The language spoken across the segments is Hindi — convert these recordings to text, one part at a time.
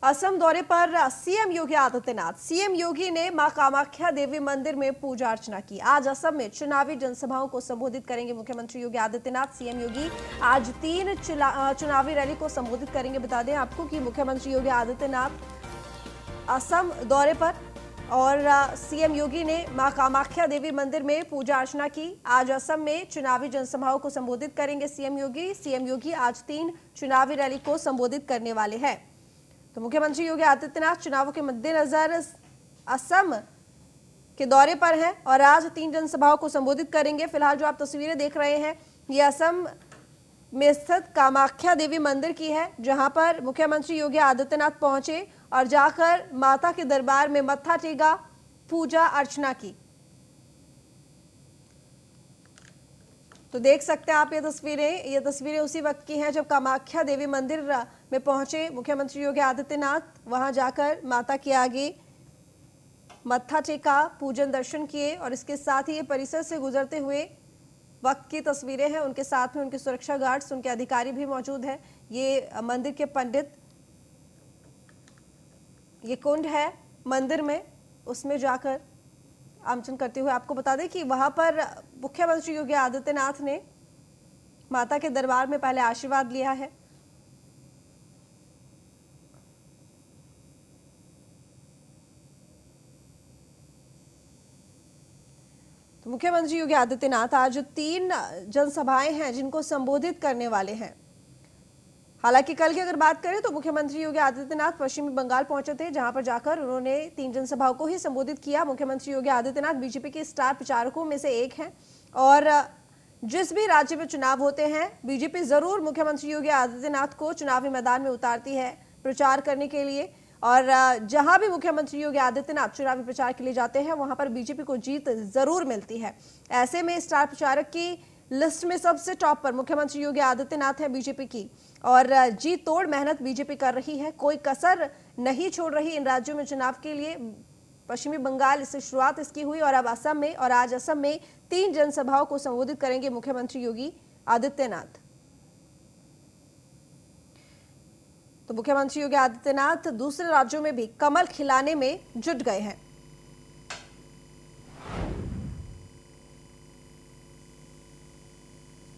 असम दौरे पर सीएम योगी आदित्यनाथ। सीएम योगी ने मां कामाख्या देवी मंदिर में पूजा अर्चना की। आज असम में चुनावी जनसभाओं को संबोधित करेंगे मुख्यमंत्री योगी आदित्यनाथ। सीएम योगी आज 3 चुनावी रैली को संबोधित करेंगे। बता दें आपको कि मुख्यमंत्री योगी आदित्यनाथ असम दौरे पर और सीएम योगी ने मां कामाख्या देवी मंदिर में पूजा अर्चना की। आज असम में चुनावी जनसभाओं को संबोधित करेंगे सीएम योगी आज 3 चुनावी रैली को संबोधित करने वाले हैं। तो मुख्यमंत्री योगी आदित्यनाथ चुनावों के मद्देनजर असम के दौरे पर हैं और आज 3 जनसभाओं को संबोधित करेंगे। फिलहाल जो आप तस्वीरें देख रहे हैं ये असम में स्थित कामाख्या देवी मंदिर की है, जहां पर मुख्यमंत्री योगी आदित्यनाथ पहुंचे और जाकर माता के दरबार में मत्था टेका, पूजा अर्चना की। तो देख सकते हैं आप ये तस्वीरें उसी वक्त की हैं जब कामाख्या देवी मंदिर में पहुंचे मुख्यमंत्री योगी आदित्यनाथ। वहां जाकर माता के आगे मत्था टेका, पूजन दर्शन किए और इसके साथ ही ये परिसर से गुजरते हुए वक्त की तस्वीरें हैं। उनके साथ में उनके सुरक्षा गार्ड्स, उनके अधिकारी भी मौजूद हैं। ये मंदिर के पंडित, ये कुंड है मंदिर में, उसमें जाकर आमंत्रण करते हुए आपको बता दें कि वहां पर मुख्यमंत्री योगी आदित्यनाथ ने माता के दरबार में पहले आशीर्वाद लिया है। तो मुख्यमंत्री योगी आदित्यनाथ आज 3 जनसभाएं हैं जिनको संबोधित करने वाले हैं। हालांकि कल की अगर बात करें तो मुख्यमंत्री योगी आदित्यनाथ पश्चिमी बंगाल पहुंचे थे, जहां पर जाकर उन्होंने 3 जनसभाओं को ही संबोधित किया। मुख्यमंत्री योगी आदित्यनाथ बीजेपी के स्टार प्रचारकों में से एक हैं और जिस भी राज्य में चुनाव होते हैं बीजेपी जरूर मुख्यमंत्री योगी आदित्यनाथ को चुनावी मैदान में उतारती है प्रचार करने के लिए। और जहां भी मुख्यमंत्री योगी आदित्यनाथ चुनावी प्रचार के लिए जाते हैं वहां पर बीजेपी को जीत जरूर मिलती है। ऐसे में स्टार प्रचारक की लिस्ट में सबसे टॉप पर मुख्यमंत्री योगी आदित्यनाथ है बीजेपी की और जी तोड़ मेहनत बीजेपी कर रही है, कोई कसर नहीं छोड़ रही इन राज्यों में चुनाव के लिए। पश्चिमी बंगाल इससे शुरुआत इसकी हुई और अब असम में, और आज असम में 3 जनसभाओं को संबोधित करेंगे मुख्यमंत्री योगी आदित्यनाथ। तो मुख्यमंत्री योगी आदित्यनाथ दूसरे राज्यों में भी कमल खिलाने में जुट गए हैं।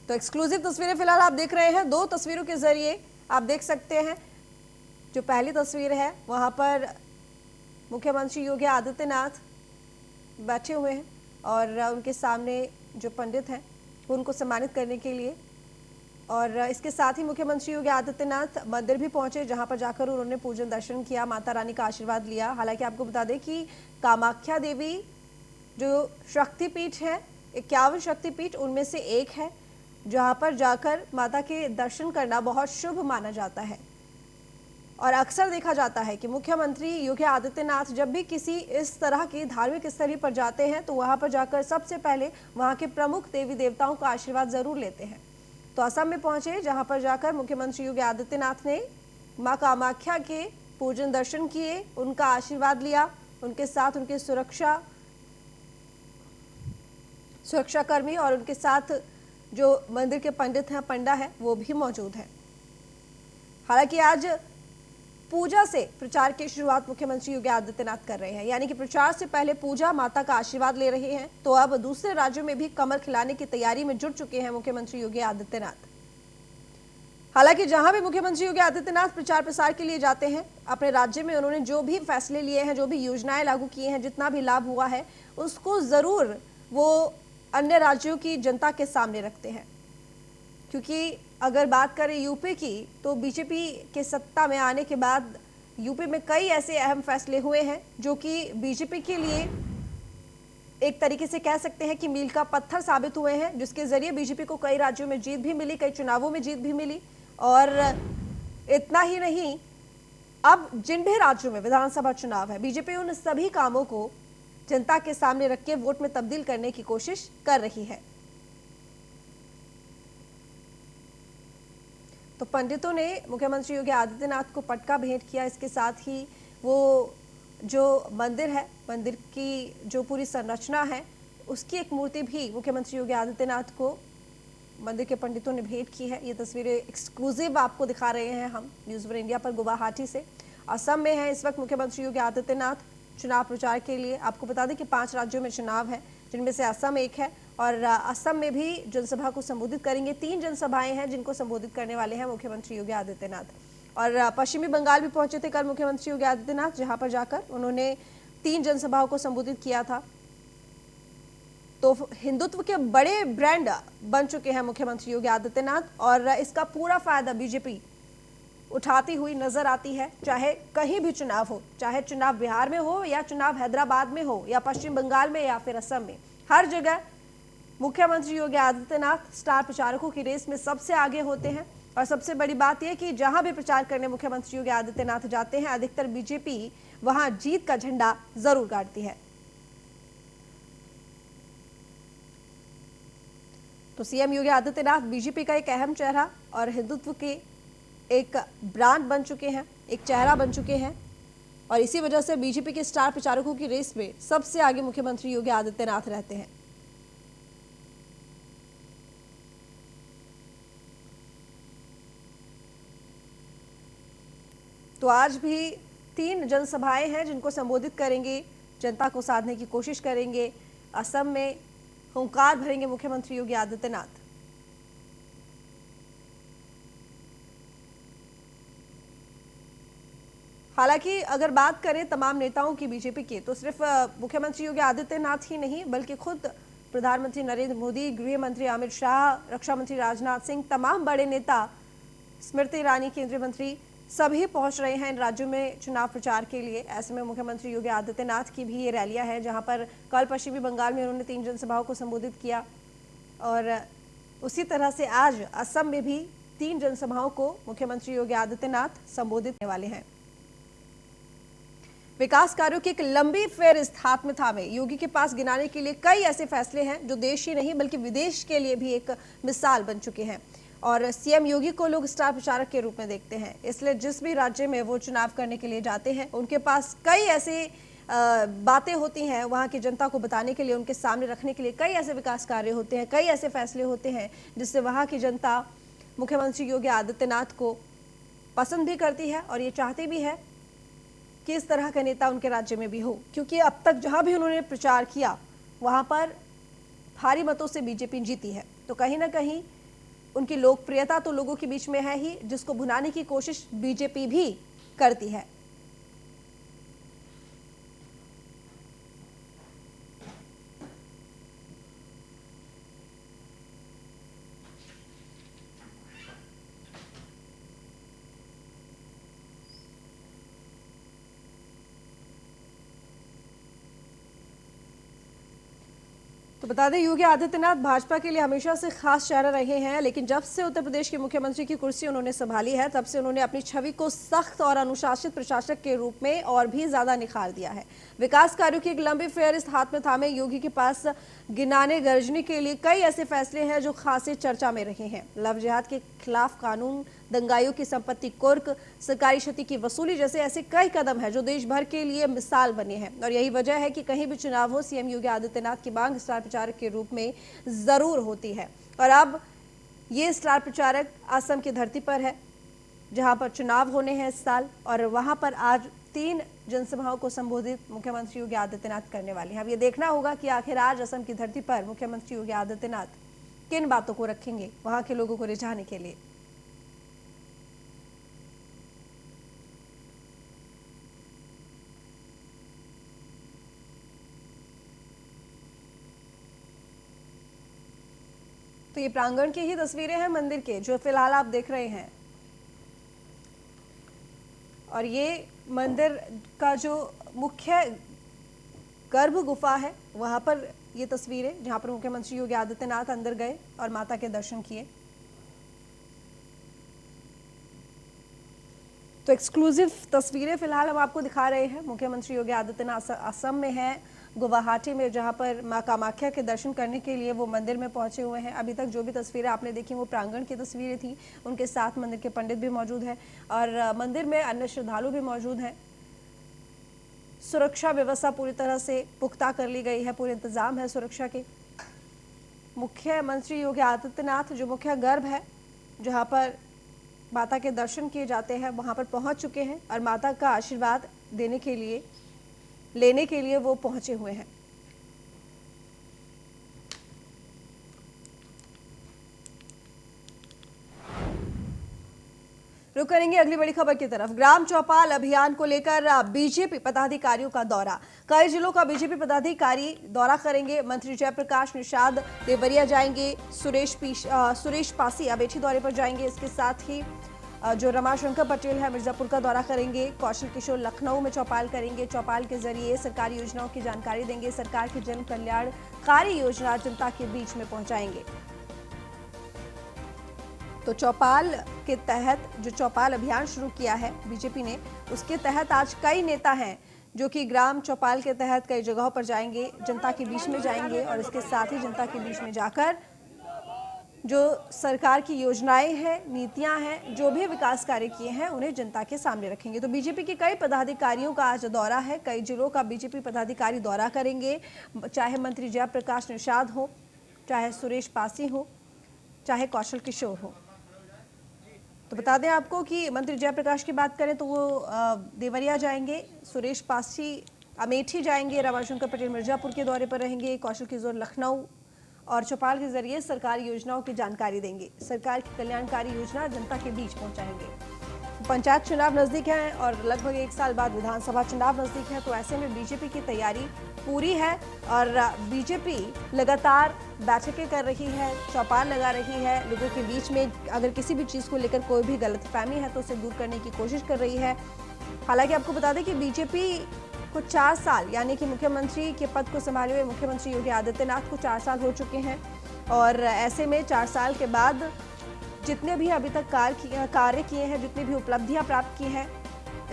तो एक्सक्लूसिव तस्वीरें फिलहाल आप देख रहे हैं। 2 तस्वीरों के जरिए आप देख सकते हैं। जो पहली तस्वीर है वहां पर मुख्यमंत्री योगी आदित्यनाथ बैठे हुए हैं और उनके सामने जो पंडित हैं उनको सम्मानित करने के लिए, और इसके साथ ही मुख्यमंत्री योगी आदित्यनाथ मंदिर भी पहुंचे, जहां पर जाकर उन्होंने पूजन दर्शन किया, माता रानी का आशीर्वाद लिया। हालांकि आपको बता दें कि कामाख्या देवी जो शक्तिपीठ है, 51 शक्तिपीठ उनमें से एक है, जहां पर जाकर माता के दर्शन करना बहुत शुभ माना जाता है। और अक्सर देखा जाता है कि मुख्यमंत्री योगी आदित्यनाथ जब भी किसी इस तरह की धार्मिक स्थली पर जाते हैं तो वहां पर जाकर सबसे पहले वहां के प्रमुख देवी देवताओं का आशीर्वाद जरूर लेते हैं। तो असम में पहुंचे, जहां पर जाकर मुख्यमंत्री योगी आदित्यनाथ ने मां कामाख्या के पूजन दर्शन किए, उनका आशीर्वाद लिया। उनके साथ उनके सुरक्षाकर्मी और उनके साथ जो मंदिर के पंडित हैं, पंडा है, वो भी मौजूद है। हालांकि आज पूजा से प्रचार की शुरुआत मुख्यमंत्री योगी आदित्यनाथ कर रहे हैं, यानी कि प्रचार से पहले पूजा, माता का आशीर्वाद ले रहे हैं। तो अब दूसरे राज्यों में भी कमर खिलाने की तैयारी में जुट चुके हैं मुख्यमंत्री योगी आदित्यनाथ। हालांकि जहां भी मुख्यमंत्री योगी आदित्यनाथ प्रचार प्रसार के लिए जाते हैं अपने राज्य में, उन्होंने जो भी फैसले लिए हैं, जो भी योजनाएं लागू की हैं, जितना भी लाभ हुआ है, उसको जरूर वो अन्य राज्यों की जनता के सामने रखते हैं। क्योंकि अगर बात करें यूपी की, तो बीजेपी के सत्ता में आने के बाद यूपी में कई ऐसे अहम फैसले हुए हैं जो कि बीजेपी के लिए एक तरीके से कह सकते हैं कि मील का पत्थर साबित हुए हैं, जिसके जरिए बीजेपी को कई राज्यों में जीत भी मिली, कई चुनावों में जीत भी मिली। और इतना ही नहीं, अब जिन भी राज्यों में विधानसभा चुनाव है, बीजेपी उन सभी कामों को जनता के सामने रख के वोट में तब्दील करने की कोशिश कर रही है। तो पंडितों ने मुख्यमंत्री योगी आदित्यनाथ को पटका भेंट किया। इसके साथ ही वो जो मंदिर है, मंदिर की जो पूरी संरचना है, उसकी एक मूर्ति भी मुख्यमंत्री योगी आदित्यनाथ को मंदिर के पंडितों ने भेंट की है। ये तस्वीरें एक्सक्लूसिव आपको दिखा रहे हैं हम न्यूज़ वन इंडिया पर गुवाहाटी से। असम में है इस वक्त मुख्यमंत्री योगी आदित्यनाथ चुनाव प्रचार के लिए। आपको बता दें कि 5 राज्यों में चुनाव है, जिनमें से असम एक है, और असम में भी जनसभा को संबोधित करेंगे। 3 जनसभाएं हैं जिनको संबोधित करने वाले हैं मुख्यमंत्री योगी आदित्यनाथ। और पश्चिमी बंगाल भी पहुंचे थे कल मुख्यमंत्री योगी आदित्यनाथ, जहां पर जाकर उन्होंने 3 जनसभाओं को संबोधित किया था। तो हिंदुत्व के बड़े ब्रांड बन चुके हैं मुख्यमंत्री योगी आदित्यनाथ, और इसका पूरा फायदा बीजेपी उठाती हुई नजर आती है। चाहे कहीं भी चुनाव हो, चाहे चुनाव बिहार में हो या चुनाव हैदराबाद में हो या पश्चिम बंगाल में या फिर असम में, हर जगह मुख्यमंत्री योगी आदित्यनाथ स्टार प्रचारकों की रेस में सबसे आगे होते हैं। और सबसे बड़ी बात यह कि जहां भी प्रचार करने मुख्यमंत्री योगी आदित्यनाथ जाते हैं, अधिकतर बीजेपी वहां जीत का झंडा जरूर गाड़ती है। तो सीएम योगी आदित्यनाथ बीजेपी का एक अहम चेहरा और हिंदुत्व के एक ब्रांड बन चुके हैं, एक चेहरा बन चुके हैं, और इसी वजह से बीजेपी के स्टार प्रचारकों की रेस में सबसे आगे मुख्यमंत्री योगी आदित्यनाथ रहते हैं। तो आज भी 3 जनसभाएं हैं जिनको संबोधित करेंगे, जनता को साधने की कोशिश करेंगे। असम में हुंकार भरेंगे मुख्यमंत्री योगी आदित्यनाथ। हालांकि अगर बात करें तमाम नेताओं की बीजेपी की, तो सिर्फ मुख्यमंत्री योगी आदित्यनाथ ही नहीं, बल्कि खुद प्रधानमंत्री नरेंद्र मोदी, गृह मंत्री अमित शाह, रक्षा मंत्री राजनाथ सिंह, तमाम बड़े नेता, स्मृति ईरानी केंद्रीय मंत्री, सभी पहुंच रहे हैं इन राज्यों में चुनाव प्रचार के लिए। ऐसे में मुख्यमंत्री योगी आदित्यनाथ की भी ये रैलियां हैं, जहां पर कल पश्चिमी बंगाल में उन्होंने 3 जनसभाओं को संबोधित किया, और उसी तरह से आज असम में भी 3 जनसभाओं को मुख्यमंत्री योगी आदित्यनाथ संबोधित करने वाले हैं। विकास कार्यों की एक लंबी फेहरिस्त हाथ में थामे योगी के पास गिनाने के लिए कई ऐसे फैसले हैं जो देश ही नहीं बल्कि विदेश के लिए भी एक मिसाल बन चुके हैं। और सीएम योगी को लोग स्टार प्रचारक के रूप में देखते हैं, इसलिए जिस भी राज्य में वो चुनाव करने के लिए जाते हैं, उनके पास कई ऐसे बातें होती हैं वहाँ की जनता को बताने के लिए, उनके सामने रखने के लिए। कई ऐसे विकास कार्य होते हैं, कई ऐसे फैसले होते हैं जिससे वहाँ की जनता मुख्यमंत्री योगी आदित्यनाथ को पसंद भी करती है और ये चाहती भी है कि इस तरह का नेता उनके राज्य में भी हो, क्योंकि अब तक जहां भी उन्होंने प्रचार किया वहां पर भारी मतों से बीजेपी जीती है। तो कहीं ना कहीं उनकी लोकप्रियता तो लोगों के बीच में है ही, जिसको भुनाने की कोशिश बीजेपी भी करती है। तो बता दें, योगी आदित्यनाथ भाजपा के लिए हमेशा से खास चेहरा रहे हैं, लेकिन जब से उत्तर प्रदेश के मुख्यमंत्री की कुर्सी उन्होंने संभाली है, तब से उन्होंने अपनी छवि को सख्त और अनुशासित प्रशासक के रूप में और भी ज्यादा निखार दिया है। विकास कार्यों की एक लंबी फेहरिस्त हाथ में थामे योगी के पास गिनाने गरजने के लिए कई ऐसे फैसले हैं जो खासे चर्चा में रहे हैं। लव जिहाद के खिलाफ कानून, दंगाइयों की संपत्ति कुर्क, सरकारी क्षति की वसूली जैसे ऐसे कई कदम हैं जो देश भर के लिए मिसाल बने हैं। और यही वजह है कि कहीं भी चुनाव हो, सीएम योगी आदित्यनाथ की मांग स्टार प्रचारक के रूप में जरूर होती है। और अब ये स्टार प्रचारक असम की धरती पर है, जहां पर चुनाव होने हैं इस साल, और वहां पर आज 3 जनसभाओं को संबोधित मुख्यमंत्री योगी आदित्यनाथ करने वाले हैं। अब ये देखना होगा कि आखिर आज असम की धरती पर मुख्यमंत्री योगी आदित्यनाथ किन बातों को रखेंगे वहां के लोगों को रिझाने के लिए। तो ये प्रांगण की ही तस्वीरें हैं मंदिर के, जो फिलहाल आप देख रहे हैं। और ये मंदिर का जो मुख्य गर्भ गुफा है, वहां पर ये तस्वीरें, जहां पर मुख्यमंत्री योगी आदित्यनाथ अंदर गए और माता के दर्शन किए। तो एक्सक्लूसिव तस्वीरें फिलहाल हम आपको दिखा रहे हैं। मुख्यमंत्री योगी आदित्यनाथ असम में हैं, गुवाहाटी में, जहां पर मां कामाख्या के दर्शन करने के लिए वो मंदिर में पहुंचे हुए हैं। अभी तक जो भी तस्वीरें आपने देखी वो प्रांगण की तस्वीरें थी, उनके साथ मंदिर के पंडित भी मौजूद हैं और मंदिर में अन्य श्रद्धालु भी मौजूद हैं। सुरक्षा व्यवस्था पूरी तरह से पुख्ता कर ली गई है, पूरे इंतजाम है सुरक्षा के। मुख्यमंत्री योगी आदित्यनाथ जो मुख्य गर्भ है, जहां पर माता के दर्शन किए जाते हैं, वहां पर पहुंच चुके हैं और माता का आशीर्वाद देने के लिए, लेने के लिए वो पहुंचे हुए हैं। रुक करेंगे अगली बड़ी खबर की तरफ। ग्राम चौपाल अभियान को लेकर बीजेपी पदाधिकारियों का दौरा। कई जिलों का बीजेपी पदाधिकारी दौरा करेंगे। मंत्री जयप्रकाश निषाद देवरिया जाएंगे, सुरेश पासी अमेठी दौरे पर जाएंगे। इसके साथ ही जो रमाशंकर पटेल है मिर्जापुर का दौरा करेंगे। कौशल किशोर लखनऊ में चौपाल करेंगे। चौपाल के जरिए सरकारी योजनाओं की जानकारी देंगे। सरकार की जन कल्याणकारी योजना जनता के बीच में पहुंचाएंगे। तो चौपाल के तहत जो चौपाल अभियान शुरू किया है बीजेपी ने, उसके तहत आज कई नेता हैं जो कि ग्राम चौपाल के तहत कई जगहों पर जाएंगे, जनता के बीच में जाएंगे और इसके साथ ही जनता के बीच में जाकर जो सरकार की योजनाएं हैं, नीतियां हैं, जो भी विकास कार्य किए हैं उन्हें जनता के सामने रखेंगे। तो बीजेपी के कई पदाधिकारियों का आज दौरा है। कई जिलों का बीजेपी पदाधिकारी दौरा करेंगे, चाहे मंत्री जयप्रकाश निषाद हो, चाहे सुरेश पासी हो, चाहे कौशल किशोर हो। तो बता दें आपको कि मंत्री जयप्रकाश की बात करें तो वो देवरिया जाएंगे, सुरेश पासी अमेठी जाएंगे, रमाशंकर पटेल मिर्जापुर के दौरे पर रहेंगे, कौशल किशोर लखनऊ और चौपाल के जरिए सरकारी योजनाओं की जानकारी देंगे। सरकार की कल्याणकारी योजना जनता के बीच पहुंचाएंगे। पंचायत चुनाव नजदीक है और लगभग 1 साल बाद विधानसभा चुनाव नजदीक है, तो ऐसे में बीजेपी की तैयारी पूरी है और बीजेपी लगातार बैठकें कर रही है, चौपाल लगा रही है। लोगों के बीच में अगर किसी भी चीज़ को लेकर कोई भी गलतफहमी है तो उसे दूर करने की कोशिश कर रही है। हालांकि आपको बता दें कि बीजेपी को 4 साल यानी कि मुख्यमंत्री के पद को संभाले हुए मुख्यमंत्री योगी आदित्यनाथ को 4 साल हो चुके हैं और ऐसे में 4 साल के बाद जितने भी अभी तक कार्य किए हैं, जितनी भी उपलब्धियां प्राप्त की हैं,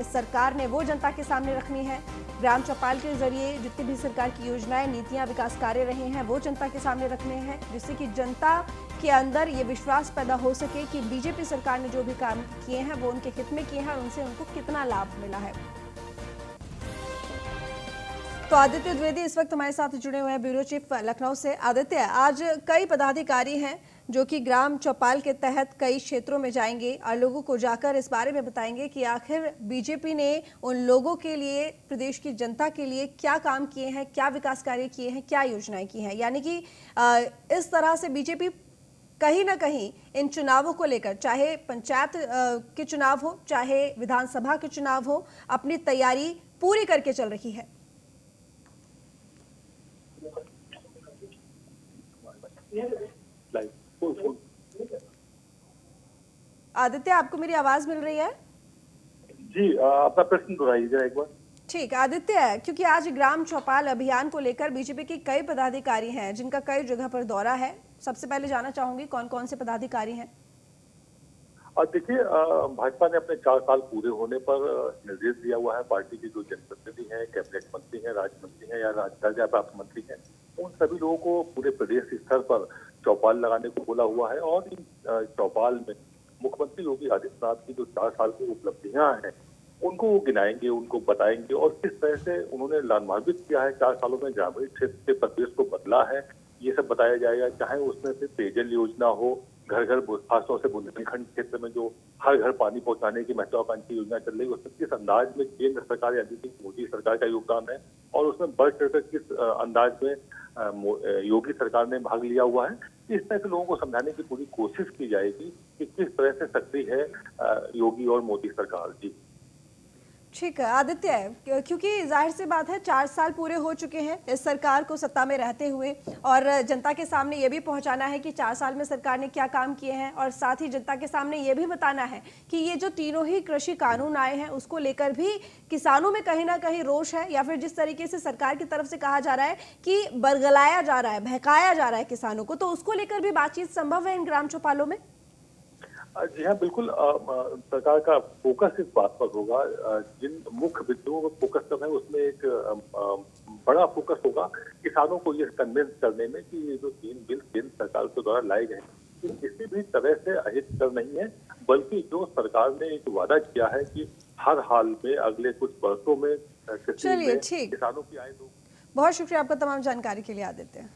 इस सरकार ने वो जनता के सामने रखनी है। ग्राम चौपाल के जरिए जितनी भी सरकार की योजनाएं, नीतियां, विकास कार्य रहे हैं वो जनता के सामने रखने हैं, जिससे कि जनता के अंदर ये विश्वास पैदा हो सके कि बीजेपी सरकार ने जो भी काम किए हैं वो उनके हित में किए हैं और उनसे उनको कितना लाभ मिला है। तो आदित्य द्विवेदी इस वक्त हमारे साथ जुड़े हुए हैं ब्यूरो चीफ लखनऊ से। आदित्य, आज कई पदाधिकारी हैं जो कि ग्राम चौपाल के तहत कई क्षेत्रों में जाएंगे और लोगों को जाकर इस बारे में बताएंगे कि आखिर बीजेपी ने उन लोगों के लिए, प्रदेश की जनता के लिए क्या काम किए हैं, क्या विकास कार्य किए हैं, क्या योजनाएं की हैं। यानी कि इस तरह से बीजेपी कहीं ना कहीं इन चुनावों को लेकर, चाहे पंचायत के चुनाव हो, चाहे विधानसभा के चुनाव हो, अपनी तैयारी पूरी करके चल रही है। आदित्य, आपको मेरी आवाज मिल रही है? जी, अपना प्रश्न दोहराइएगा एक बार। ठीक, आदित्य, क्योंकि आज ग्राम चौपाल अभियान को लेकर बीजेपी के कई पदाधिकारी हैं जिनका कई जगह पर दौरा है। सबसे पहले जानना चाहूंगी कौन कौन से पदाधिकारी हैं? और देखिए, भाजपा ने अपने 4 साल पूरे होने पर निर्देश दिया हुआ है। पार्टी के जो जनप्रतिनिधि हैं, कैबिनेट मंत्री हैं, राज्य मंत्री हैं या दर्जा प्राप्त मंत्री हैं, उन सभी लोगों को पूरे प्रदेश स्तर पर चौपाल लगाने को बोला हुआ है और इन चौपाल में मुख्यमंत्री योगी आदित्यनाथ की जो 4 साल की उपलब्धियां हैं उनको वो गिनाएंगे, उनको बताएंगे और किस तरह से उन्होंने लाभान्वित किया है 4 सालों में, ग्रामीण क्षेत्र के परिवेश को बदला है, ये सब बताया जाएगा। चाहे उसमें से पेयजल योजना हो, घर घर खासतौर से बुंदेलखंड क्षेत्र में जो हर घर पानी पहुंचाने की महत्वाकांक्षी योजना चल रही है, उसमें किस अंदाज में केंद्र सरकार यानी कि मोदी सरकार का योगदान है और उसमें बढ़ चढ़कर किस अंदाज में योगी सरकार ने भाग लिया हुआ है। इस तरह से लोगों को समझाने की पूरी कोशिश की जाएगी कि किस तरह से सक्रिय है योगी और मोदी सरकार जी। ठीक है आदित्य, क्योंकि जाहिर सी बात है 4 साल पूरे हो चुके हैं इस सरकार को सत्ता में रहते हुए और जनता के सामने ये भी पहुंचाना है कि 4 साल में सरकार ने क्या काम किए हैं और साथ ही जनता के सामने ये भी बताना है कि ये जो तीनों ही कृषि कानून आए हैं उसको लेकर भी किसानों में कहीं ना कहीं रोष है, या फिर जिस तरीके से सरकार की तरफ से कहा जा रहा है कि बरगलाया जा रहा है, बहकाया जा रहा है किसानों को, तो उसको लेकर भी बातचीत संभव है इन ग्राम चौपालों में? जी हाँ, बिल्कुल। सरकार का फोकस इस बात पर होगा, जिन मुख्य बिंदुओं पर फोकस करना है उसमें एक बड़ा फोकस होगा किसानों को ये कन्विंस करने में कि ये जो 3 बिल केंद्र सरकार के द्वारा लाए गए ये किसी भी तरह से अहितकर नहीं है, बल्कि जो सरकार ने एक वादा किया है कि हर हाल में अगले कुछ वर्षों में किसानों की आय। बहुत शुक्रिया आपका तमाम जानकारी के लिए आदित्य।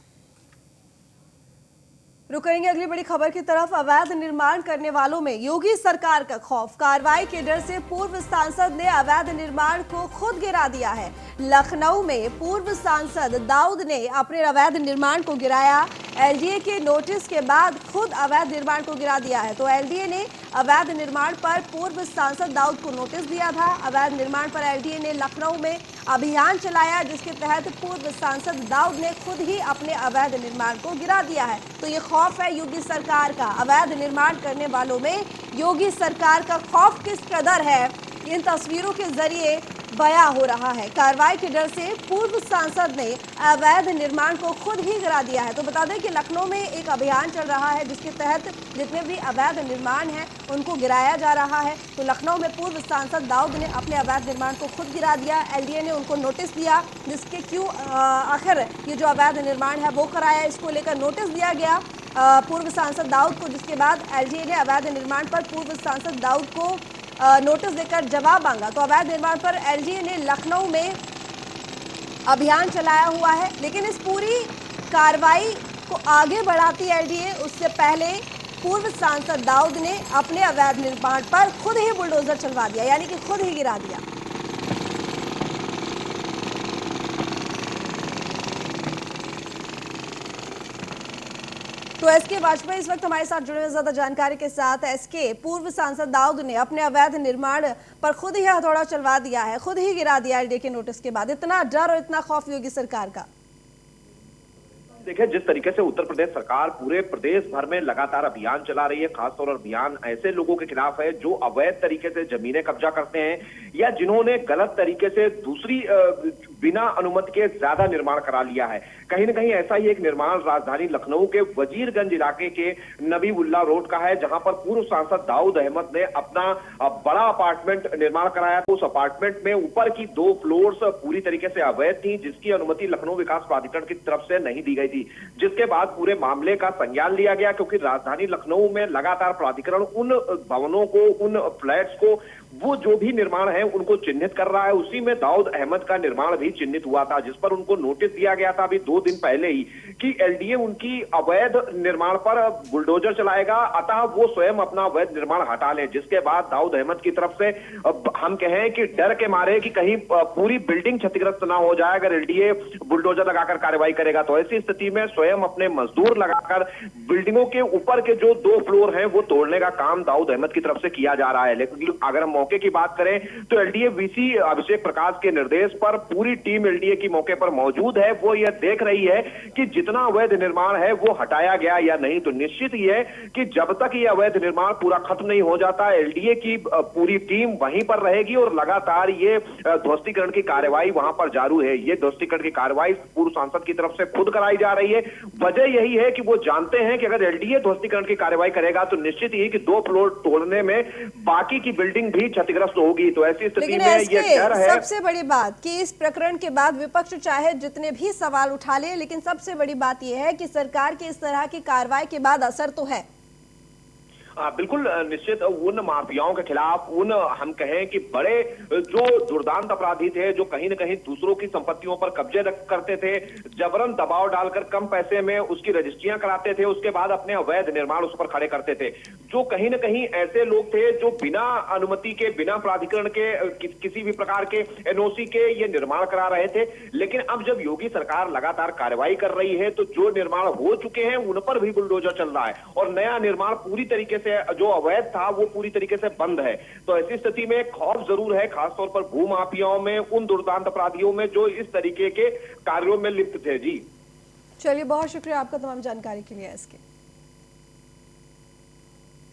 रुक करेंगे अगली बड़ी खबर की तरफ। अवैध निर्माण करने वालों में योगी सरकार का खौफ। कार्रवाई के डर से पूर्व सांसद ने अवैध निर्माण को खुद गिरा दिया है। लखनऊ में पूर्व सांसद दाऊद ने अपने अवैध निर्माण को गिराया। एलडीए के नोटिस के बाद खुद अवैध निर्माण को गिरा दिया है। तो एलडीए ने अवैध निर्माण पर पूर्व सांसद दाऊद को नोटिस दिया था। अवैध निर्माण पर एलडीए ने लखनऊ में अभियान चलाया, जिसके तहत पूर्व सांसद दाऊद ने खुद ही अपने अवैध निर्माण को गिरा दिया है। तो ये खौफ है योगी सरकार का। अवैध निर्माण करने वालों में योगी सरकार का खौफ किस कदर है, इन तस्वीरों के जरिए बयां हो रहा है। कार्रवाई के डर से पूर्व सांसद ने अवैध निर्माण को खुद ही गिरा दिया है। तो बता दें कि लखनऊ में एक अभियान चल रहा है, जिसके तहत जितने भी अवैध निर्माण हैं उनको गिराया जा रहा है। तो लखनऊ में पूर्व सांसद दाऊद ने अपने अवैध निर्माण को खुद गिरा दिया। एलडीए ने उनको नोटिस दिया, जिसके क्यों आखिर ये जो अवैध निर्माण है वो कराया, इसको लेकर नोटिस दिया गया पूर्व सांसद दाऊद को, जिसके बाद एलडीए ने अवैध निर्माण पर पूर्व सांसद दाऊद को नोटिस देकर जवाब मांगा। तो अवैध निर्माण पर एलडीए ने लखनऊ में अभियान चलाया हुआ है। लेकिन इस पूरी कार्रवाई को आगे बढ़ाती एलडीए, उससे पहले पूर्व सांसद दाऊद ने अपने अवैध निर्माण पर खुद ही बुलडोजर चलवा दिया, यानी कि खुद ही गिरा दिया। तो एसके वाजपेयी इस वक्त हमारे साथ जुड़े हुए, ज्यादा जानकारी के साथ। एसके, पूर्व सांसद दाऊद ने अपने अवैध निर्माण पर खुद ही हथौड़ा चलवा दिया है, खुद ही गिरा दिया एलडीए के नोटिस के बाद। इतना डर और इतना खौफ योगी सरकार का। देखिए, जिस तरीके से उत्तर प्रदेश सरकार पूरे प्रदेश भर में लगातार अभियान चला रही है, खासतौर पर अभियान ऐसे लोगों के खिलाफ है जो अवैध तरीके से जमीनें कब्जा करते हैं या जिन्होंने गलत तरीके से दूसरी बिना अनुमति के ज्यादा निर्माण करा लिया है। कहीं न कहीं ऐसा ही एक निर्माण राजधानी लखनऊ के वजीरगंज इलाके के नबीउल्लाह रोड का है, जहां पर पूर्व सांसद दाऊद अहमद ने अपना बड़ा अपार्टमेंट निर्माण कराया। उस अपार्टमेंट में ऊपर की 2 फ्लोर्स पूरी तरीके से अवैध थी, जिसकी अनुमति लखनऊ विकास प्राधिकरण की तरफ से नहीं दी गई थी, जिसके बाद पूरे मामले का संज्ञान लिया गया। क्योंकि राजधानी लखनऊ में लगातार प्राधिकरण उन भवनों को, उन फ्लैट्स को, वो जो भी निर्माण है उनको चिन्हित कर रहा है। उसी में दाऊद अहमद का निर्माण भी चिन्हित हुआ था, जिस पर उनको नोटिस दिया गया था अभी 2 दिन पहले ही कि एलडीए उनकी अवैध निर्माण पर बुलडोजर चलाएगा, अतः वो स्वयं अपना अवैध निर्माण हटा लें। जिसके बाद दाऊद अहमद की तरफ से हम कहें कि डर के मारे कि कहीं पूरी बिल्डिंग क्षतिग्रस्त ना हो जाए अगर एलडीए बुलडोजर लगाकर कार्रवाई करेगा, तो ऐसी स्थिति में स्वयं अपने मजदूर लगाकर बिल्डिंगों के ऊपर के जो 2 फ्लोर हैं वो तोड़ने का काम दाऊद अहमद की तरफ से किया जा रहा है। लेकिन अगर हम मौके की बात करें तो एलडीए वीसी अभिषेक प्रकाश के निर्देश पर पूरी टीम एलडीए की मौके पर मौजूद है। वो यह देख रही है कि जितना अवैध निर्माण है वो हटाया गया या नहीं। तो निश्चित ही है कि जब तक ये अवैध निर्माण पूरा खत्म नहीं हो जाता, एलडीए की पूरी टीम वहीं पर रहेगी और लगातार ये ध्वस्तीकरण की कार्रवाई वहां पर जारी है। ये ध्वस्तीकरण की कार्रवाई पूर्व सांसद की तरफ से खुद कराई जा रही है। वजह यही है कि वो जानते हैं कि अगर एलडीए ध्वस्तीकरण की कार्रवाई करेगा तो निश्चित ही कि 2 फ्लोर तोड़ने में बाकी की बिल्डिंग भी क्षतिग्रस्त होगी। तो ऐसी स्थिति में ये डर है। सबसे बड़ी बात कि इस प्रकरण के बाद विपक्ष चाहे जितने भी सवाल उठा ले, लेकिन सबसे बड़ी बात यह है कि सरकार के इस तरह की कार्रवाई के बाद असर तो है। बिल्कुल निश्चित उन माफियाओं के खिलाफ, उन हम कहें कि बड़े जो दुर्दांत अपराधी थे, जो कहीं न कहीं दूसरों की संपत्तियों पर कब्जे करते थे, जबरन दबाव डालकर कम पैसे में उसकी रजिस्ट्रियां कराते थे, उसके बाद अपने अवैध निर्माण उस पर खड़े करते थे। जो कहीं न कहीं ऐसे लोग थे जो बिना अनुमति के, बिना प्राधिकरण के, किसी भी प्रकार के एनओसी के ये निर्माण करा रहे थे। लेकिन अब जब योगी सरकार लगातार कार्रवाई कर रही है तो जो निर्माण हो चुके हैं उन पर भी बुलडोजर चल रहा है और नया निर्माण पूरी तरीके से जो अवैध था वो पूरी तरीके से बंद है। तो ऐसी स्थिति में खौफ जरूर है, खासतौर पर भू माफियाओं में, उन दुर्दांत अपराधियों में जो इस तरीके के कार्यों में लिप्त थे। जी चलिए, बहुत शुक्रिया आपका तमाम जानकारी के लिए। इसके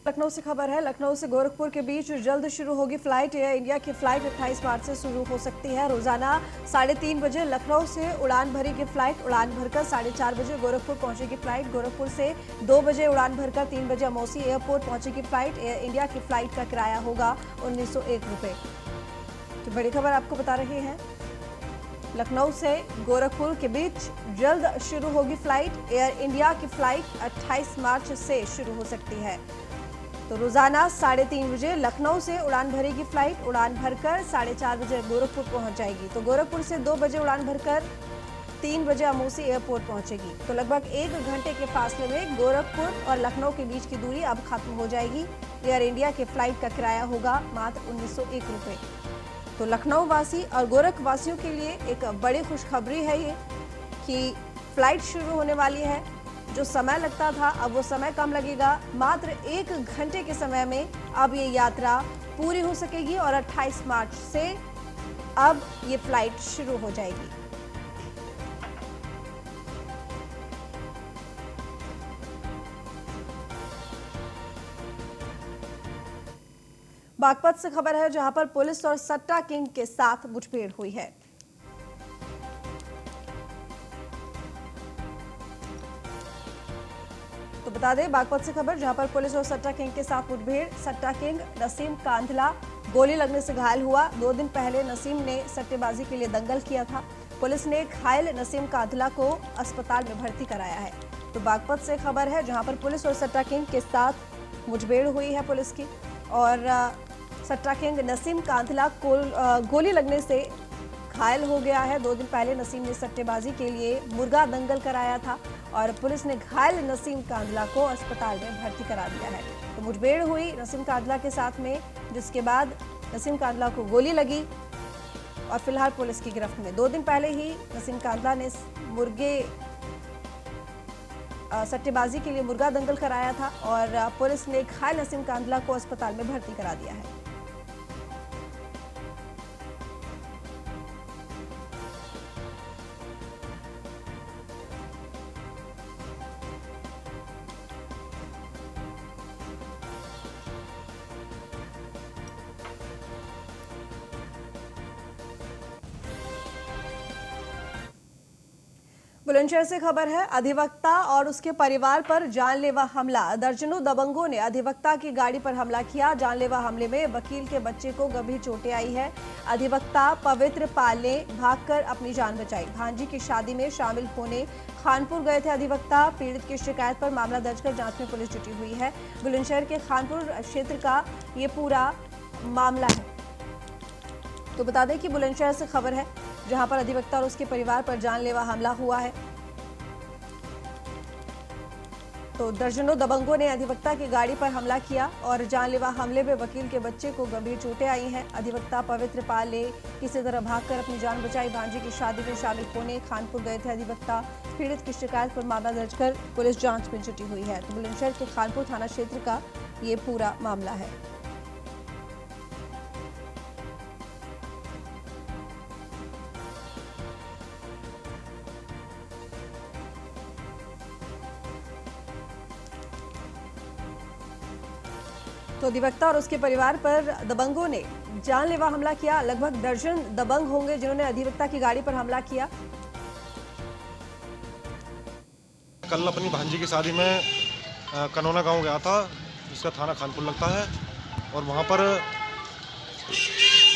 लखनऊ से खबर है। लखनऊ से गोरखपुर के बीच जल्द शुरू होगी फ्लाइट। एयर इंडिया की फ्लाइट 28 मार्च से शुरू हो सकती है। रोजाना 3:30 बजे लखनऊ से उड़ान भरेगी फ्लाइट। उड़ान भरकर 4:30 बजे गोरखपुर पहुंचेगी फ्लाइट। गोरखपुर से 2 बजे उड़ान भरकर 3 बजे अमौसी एयरपोर्ट पहुंचेगी फ्लाइट। एयर इंडिया की फ्लाइट का किराया होगा 1901 रुपये। तो बड़ी खबर आपको बता रहे हैं, लखनऊ से गोरखपुर के बीच जल्द शुरू होगी फ्लाइट। एयर इंडिया की फ्लाइट 28 मार्च से शुरू हो सकती है। तो रोजाना 3:30 बजे लखनऊ से उड़ान भरेगी फ्लाइट। उड़ान भरकर 4:30 बजे गोरखपुर पहुंच जाएगी। तो गोरखपुर से 2 बजे उड़ान भरकर 3 बजे अमूसी एयरपोर्ट पहुंचेगी। तो लगभग 1 घंटे के फासले में गोरखपुर और लखनऊ के बीच की दूरी अब खत्म हो जाएगी। एयर इंडिया के फ्लाइट का किराया होगा मात्र 1901 रुपये। तो लखनऊ वासी और गोरख वासियों के लिए एक बड़ी खुशखबरी है ये कि फ्लाइट शुरू होने वाली है। जो समय लगता था अब वो समय कम लगेगा। मात्र 1 घंटे के समय में अब ये यात्रा पूरी हो सकेगी और 28 मार्च से अब ये फ्लाइट शुरू हो जाएगी। बागपत से खबर है जहां पर पुलिस और सट्टा किंग के साथ मुठभेड़ हुई है। तो बता दें बागपत से खबर जहां पर पुलिस और सट्टा किंग के साथ मुठभेड़। सट्टा किंग नसीम कांधला गोली लगने से घायल हुआ। 2 दिन पहले नसीम ने सट्टेबाजी के लिए दंगल किया था। पुलिस ने घायल नसीम कांधला को अस्पताल में भर्ती कराया है। तो बागपत से खबर है जहां पर पुलिस और सट्टा किंग के साथ मुठभेड़ हुई है पुलिस की और सट्टा किंग नसीम कांधला को गोली लगने से घायल हो गया है। 2 दिन पहले नसीम ने सट्टेबाजी के लिए मुर्गा दंगल कराया था और पुलिस ने घायल नसीम कांधला को अस्पताल में भर्ती करा दिया है। तो मुठभेड़ हुई नसीम कांधला के साथ में, जिसके बाद नसीम कांधला को गोली लगी और फिलहाल पुलिस की गिरफ्त में। 2 दिन पहले ही नसीम कांधला ने सट्टेबाजी के लिए मुर्गा दंगल कराया था और पुलिस ने घायल नसीम कांधला को अस्पताल में भर्ती करा दिया है। बुलंदशहर से खबर है अधिवक्ता और उसके परिवार पर जानलेवा हमला। दर्जनों दबंगों ने अधिवक्ता की गाड़ी पर हमला किया। जानलेवा हमले में वकील के बच्चे को गंभीर चोटें आई है। अधिवक्ता पवित्र पाल ने भागकर अपनी जान बचाई। भांजी की शादी में शामिल होने खानपुर गए थे अधिवक्ता। पीड़ित की शिकायत पर मामला दर्ज कर जांच में पुलिस जुटी हुई है। बुलंदशहर के खानपुर क्षेत्र का ये पूरा मामला है। तो बता दें कि बुलंदशहर से खबर है जहां पर अधिवक्ता और उसके परिवार पर जानलेवा हमला हुआ है। तो दर्जनों दबंगों ने अधिवक्ता की गाड़ी पर हमला किया और जानलेवा हमले में वकील के बच्चे को गंभीर चोटें आई हैं। अधिवक्ता पवित्र पाल ने किसी तरह भागकर अपनी जान बचाई। भांजी की शादी में शामिल होने खानपुर गए थे अधिवक्ता। पीड़ित की शिकायत पर मामला दर्ज कर पुलिस जांच में जुटी हुई है। तो बुलंदशहर के खानपुर थाना क्षेत्र का ये पूरा मामला है। तो अधिवक्ता और उसके परिवार पर दबंगों ने जानलेवा हमला किया। लगभग दर्जन दबंग होंगे जिन्होंने अधिवक्ता की गाड़ी पर हमला किया। कल अपनी भांजी की शादी में कनौना गांव गया था, जिसका थाना खानपुर लगता है, और वहां पर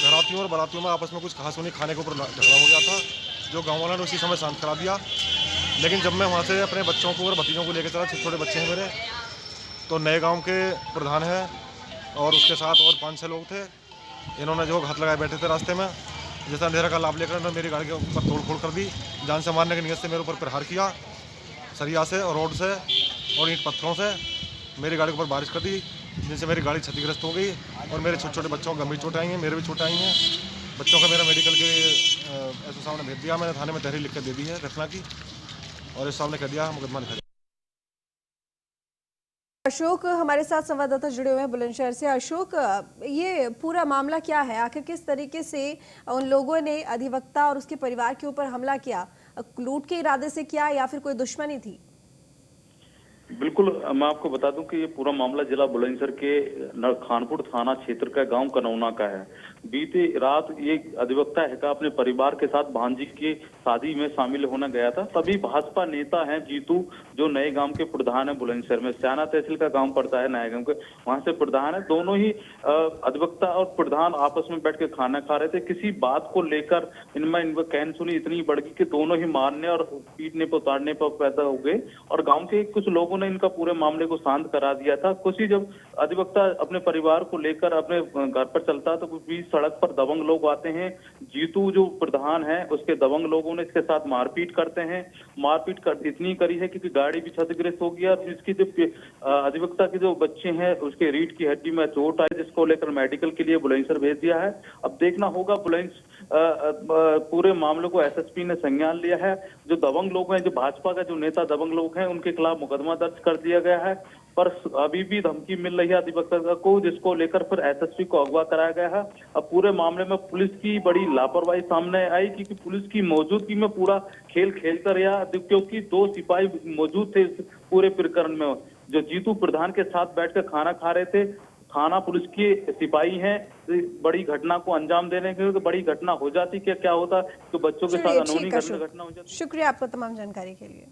घरातियों और बारातियों में आपस में कुछ खास होने खाने के ऊपर झगड़ा हो गया था, जो गाँव वालों ने उसी समय शांत करा दिया। लेकिन जब मैं वहाँ से अपने बच्चों को और भतीजों को लेकर चला, छोटे बच्चे हैं मेरे, तो नए गाँव के प्रधान हैं और उसके साथ और 5-6 लोग थे। इन्होंने जो घात लगाए बैठे थे रास्ते में, जैसा अंधेरा का लाभ लेकर इन्होंने मेरी गाड़ी के ऊपर तोड़फोड़ कर दी। जान से मारने की नीयत से मेरे ऊपर प्रहार किया, सरिया से और रोड से और ईंट पत्थरों से मेरी गाड़ी के ऊपर बारिश कर दी, जिनसे मेरी गाड़ी क्षतिग्रस्त हो गई और मेरे छोटे छोटे बच्चों को गंभीर चोटें आई हैं, मेरे भी चोटें आई हैं। बच्चों का मेरा मेडिकल के एसओ साहब ने भेज दिया। मैंने थाने में तहरीर लिख कर दे दी है घटना की, और एसओ साहब ने कह दिया मुकदमा लिखा। अशोक हमारे साथ संवाददाता जुड़े हुए हैं बुलंदशहर से। अशोक, ये पूरा मामला क्या है? आखिर किस तरीके से उन लोगों ने अधिवक्ता और उसके परिवार के ऊपर हमला किया? लूट के इरादे से किया या फिर कोई दुश्मनी थी? बिल्कुल, मैं आपको बता दूं कि ये पूरा मामला जिला बुलंदशहर के खानपुर थाना क्षेत्र का गांव कनौना का है। बीती रात ये अधिवक्ता हैका अपने परिवार के साथ भांजी की शादी में शामिल होने गया था। तभी भाजपा नेता हैं जीतू, जो नए गांव के प्रधान है बुलंदशहर में, स्याना तहसील का गांव पड़ता है नए गांव के, वहां से प्रधान है। दोनों ही अधिवक्ता और प्रधान आपस में बैठ के खाना खा रहे थे। किसी बात को लेकर इनमें कहन सुनी इतनी बढ़ गई कि दोनों ही मारने और पीटने पर उतारने पर पैदा हो गए और गाँव के कुछ लोगों ने इनका पूरे मामले को शांत करा दिया था। कुछ ही जब अधिवक्ता अपने परिवार को लेकर अपने घर पर चलता तो 20 सड़क पर दबंग लोग आते हैं। जीतू जो प्रधान है उसके दबंग लोगों ने इसके साथ मारपीट करते हैं। मारपीट कर इतनी करी है कि गाड़ी भी क्षतिग्रस्त हो गया। इसकी जो अधिवक्ता के जो बच्चे हैं उसके रीढ़ की हड्डी में चोट आई, जिसको लेकर मेडिकल के लिए बुलंदशहर भेज दिया है। अब देखना होगा पूरे मामले को एसएसपी ने संज्ञान लिया है। जो दबंग लोग हैं, जो भाजपा का जो नेता दबंग लोग हैं, उनके खिलाफ मुकदमा दर्ज कर दिया गया है, पर अभी भी धमकी मिल रही है अधिवक्ता को, जिसको लेकर फिर एसएसपी को अगवा कराया गया है। अब पूरे मामले में पुलिस की बड़ी लापरवाही सामने आई, क्योंकि पुलिस की मौजूदगी में पूरा खेल खेलता रहा, क्योंकि 2 सिपाही मौजूद थे इस पूरे प्रकरण में, जो जीतू प्रधान के साथ बैठकर खाना खा रहे थे। थाना पुलिस के सिपाही हैं, बड़ी घटना को अंजाम देने के लिए बड़ी घटना हो जाती, क्या होता तो बच्चों के साथ अनहोनी घटना हो जाती। शुक्रिया आपका तमाम जानकारी के लिए।